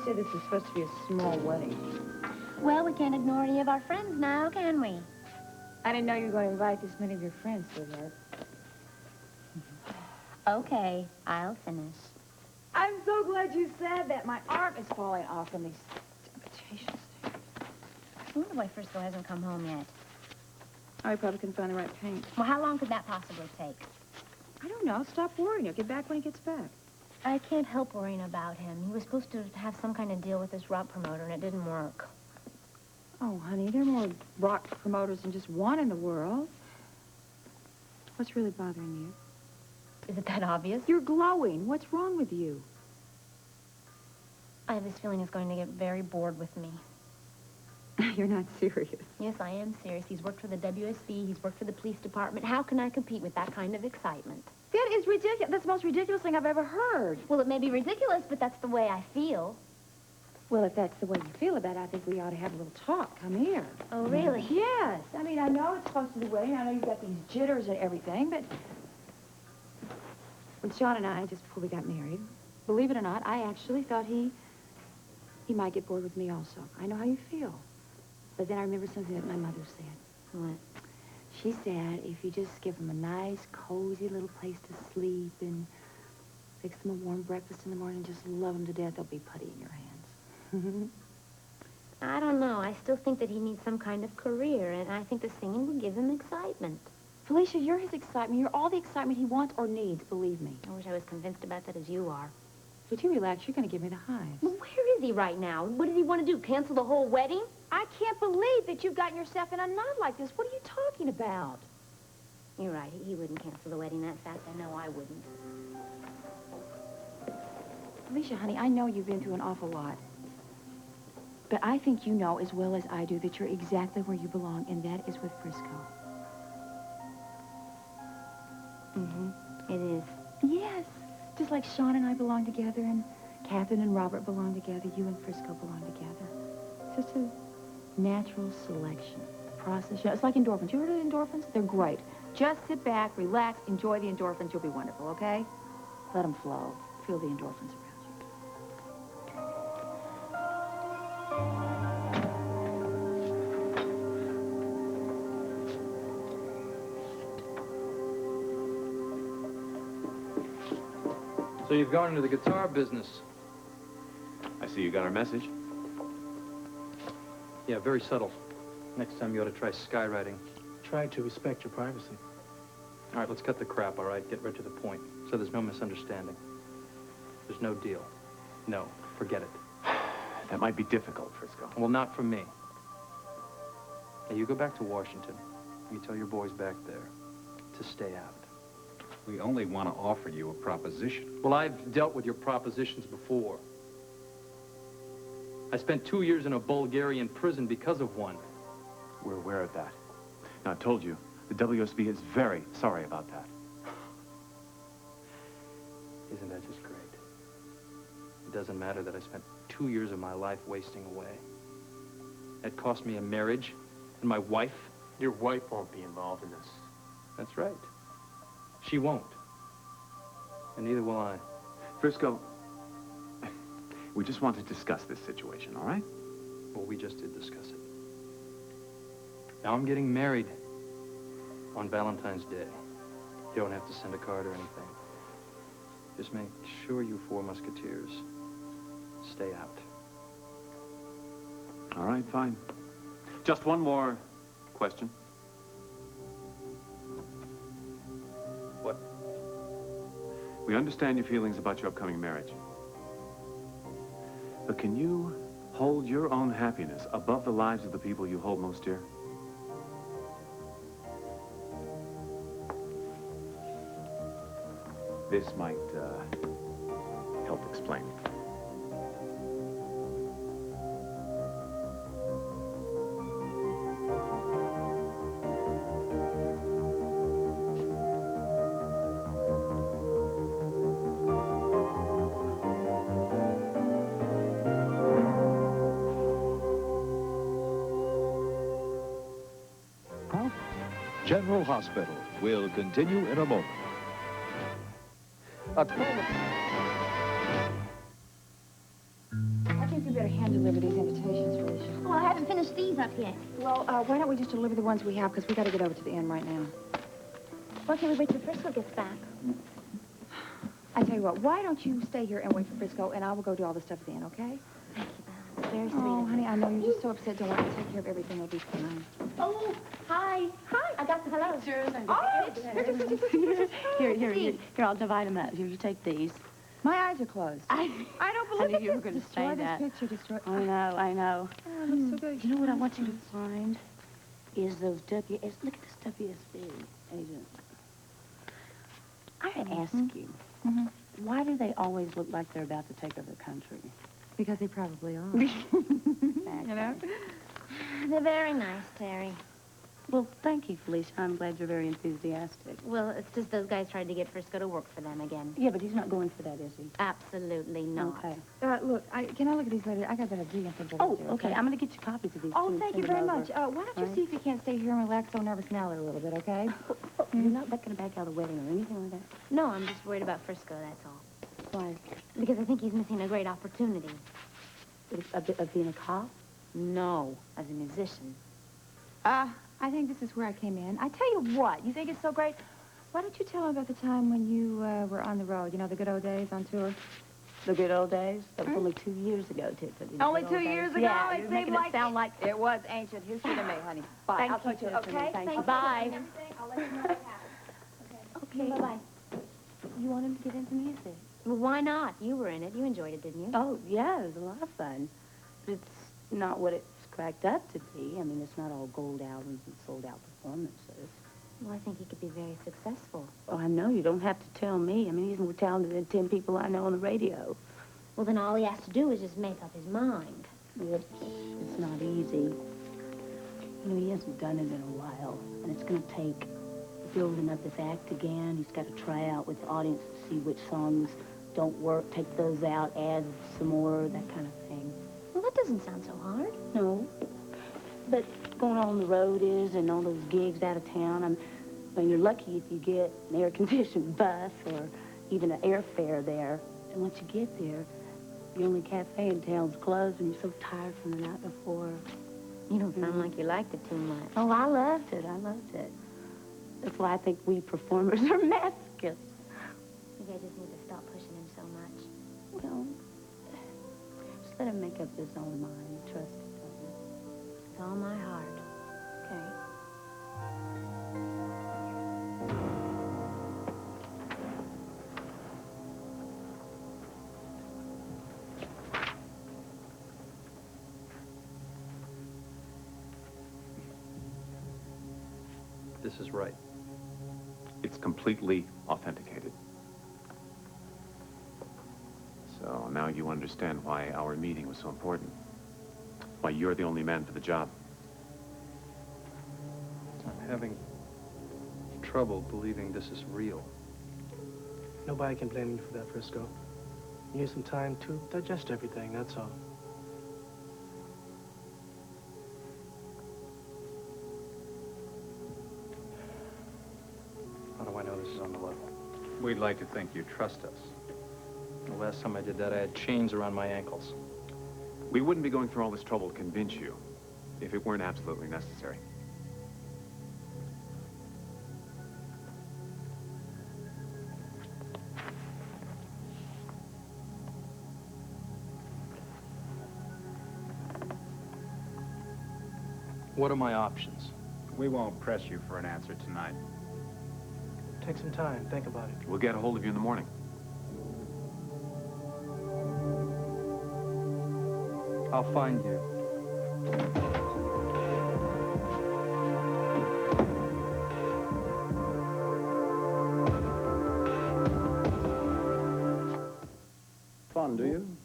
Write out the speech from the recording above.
said this was supposed to be a small wedding. Well, we can't ignore any of our friends now, can we? I didn't know you were going to invite this many of your friends, sweetheart. Okay, I'll finish. I'm so glad you said that. My arm is falling off from these invitations. I wonder why Frisco hasn't come home yet. Oh, he probably couldn't find the right paint. Well, how long could that possibly take? I don't know. Stop worrying. He'll get back when he gets back. I can't help worrying about him. He was supposed to have some kind of deal with this rock promoter, and it didn't work. Oh, honey, there are more rock promoters than just one in the world. What's really bothering you? Is it that obvious? You're glowing. What's wrong with you? I have this feeling he's going to get very bored with me. You're not serious. Yes, I am serious. He's worked for the WSB. He's worked for the police department. How can I compete with that kind of excitement? That is ridiculous. That's the most ridiculous thing I've ever heard. Well, it may be ridiculous, but that's the way I feel. Well, if that's the way you feel about it, I think we ought to have a little talk. Come here. Oh, really? Yes. I mean, I know it's close to the wedding. I know you've got these jitters and everything, but when Sean and I, just before we got married, believe it or not, I actually thought he might get bored with me also. I know how you feel. But then I remember something that my mother said. What? She said if you just give them a nice, cozy little place to sleep and fix them a warm breakfast in the morning, just love them to death, they'll be putty in your hands. I don't know. I still think that he needs some kind of career, and I think the singing would give him excitement. Felicia, you're his excitement. You're all the excitement he wants or needs, believe me. I wish I was convinced about that as you are. Would you relax? You're going to give me the hives. Well, where is he right now? What did he want to do, cancel the whole wedding? I can't believe that you've gotten yourself in a knot like this. What are you talking about? You're right. He wouldn't cancel the wedding that fast. I know I wouldn't. Felicia, honey, I know you've been through an awful lot. But I think you know as well as I do that you're exactly where you belong, and that is with Frisco. Mm-hmm. It is. Yes. Just like Sean and I belong together, and Catherine and Robert belong together, you and Frisco belong together. It's just a natural selection process. You know, it's like endorphins. You heard of endorphins? They're great. Just sit back, relax, enjoy the endorphins. You'll be wonderful, okay? Let them flow. Feel the endorphins around you. So you've gone into the guitar business. I see you got our message. Yeah, very subtle. Next time you ought to try skywriting. Try to respect your privacy. All right, let's cut the crap, all right? Get right to the point, so there's no misunderstanding. There's no deal. No, forget it. That might be difficult, Frisco. Well, not for me. Hey, you go back to Washington. You tell your boys back there to stay out. We only want to offer you a proposition. Well, I've dealt with your propositions before. I spent 2 years in a Bulgarian prison because of one. We're aware of that. Now, I told you, the WSB is very sorry about that. Isn't that just great? It doesn't matter that I spent 2 years of my life wasting away. It cost me a marriage and my wife. Your wife won't be involved in this. That's right. She won't. And neither will I. Frisco, we just want to discuss this situation, all right? Well, we just did discuss it. Now I'm getting married on Valentine's Day. You don't have to send a card or anything. Just make sure you four musketeers stay out. All right, fine. Just one more question. What? We understand your feelings about your upcoming marriage. But can you hold your own happiness above the lives of the people you hold most dear? This might help explain. General Hospital will continue in a moment. I can keys up yet? Well, why don't we just deliver the ones we have, because we got to get over to the inn right now. Why can't we wait till Frisco gets back? I tell you what, why don't you stay here and wait for Frisco, and I will go do all the stuff at the inn, okay? Thank you, Val. It's very sweet Oh, of you. honey, I know you're just so upset. Don't worry, I'll take care of everything. It'll be fine. Oh, hi. Hi. I got the hello. Here, I'll divide them up. Here, you take these. My eyes are closed. I don't believe knew it. you were gonna Destroy say this that. picture, destroy... I know. Oh, it looks so good. You know what I want you to find? Is those look at this WSB agent. I ask you, why do they always look like they're about to take over the country? Because they probably are. You know? They're very nice, Terry. Well, thank you, Felicia. I'm glad you're very enthusiastic. Well, it's just those guys tried to get Frisco to work for them again. Yeah, but he's not going for that, is he? Absolutely not. Okay. Look, can I look at these later? I got that agreement for Oh, okay. I'm going to get you copies of these, Oh, too, and thank send you them very over. much. Why don't you see if you can't stay here and relax on Nervous Nellie a little bit, okay? You're not going to back out of the wedding or anything like that? No, I'm just worried about Frisco, that's all. Why? Because I think he's missing a great opportunity. Of being a cop? No, as a musician. I think this is where I came in. I tell you what, you think it's so great? Why don't you tell him about the time when you were on the road, you know, the good old days on tour? The good old days? That was only 2 years ago, Tiffany. The Only good 2 old days. years ago? Yeah, It you're seemed making like it sound like... It was ancient history to me, honey. Bye. Thank I'll you, talk to you, Tiffany. okay? Thank you. Thanks. Bye. I'll let you know what happens. Okay. Bye-bye. You want him to get into music? Well, why not? You were in it. You enjoyed it, didn't you? Oh, yeah, it was a lot of fun. But it's not what it's cracked up to be. I mean, it's not all gold albums and sold-out performances. Well, I think he could be very successful. Oh, I know. You don't have to tell me. I mean, he's more talented than 10 people I know on the radio. Well, then all he has to do is just make up his mind. It's not easy. You know, he hasn't done it in a while, and it's going to take building up his act again. He's got to try out with the audience to see which songs don't work, take those out, add some more, that kind of thing. Well, that doesn't sound so hard. No, but going on the road is, and all those gigs out of town, well, you're lucky if you get an air-conditioned bus or even an airfare there. And once you get there, the only cafe in town's closed, and you're so tired from the night before. You don't sound like you liked it too much. Oh, I loved it. I loved it. That's why I think we performers are masochists. You guys just need to stop pushing him so much. Well, just let him make up his own mind. Trust it, don't you? With all my heart. Okay. This is right. It's completely authenticated. So now you understand why our meeting was so important. Why you're the only man for the job. I'm having trouble believing this is real. Nobody can blame you for that, Frisco. You need some time to digest everything, that's all. How do I know this is on the level? We'd like to think you trust us. The last time I did that, I had chains around my ankles. We wouldn't be going through all this trouble to convince you if it weren't absolutely necessary. What are my options? We won't press you for an answer tonight. Take some time, think about it. We'll get a hold of you in the morning. I'll find you. Fun, do you?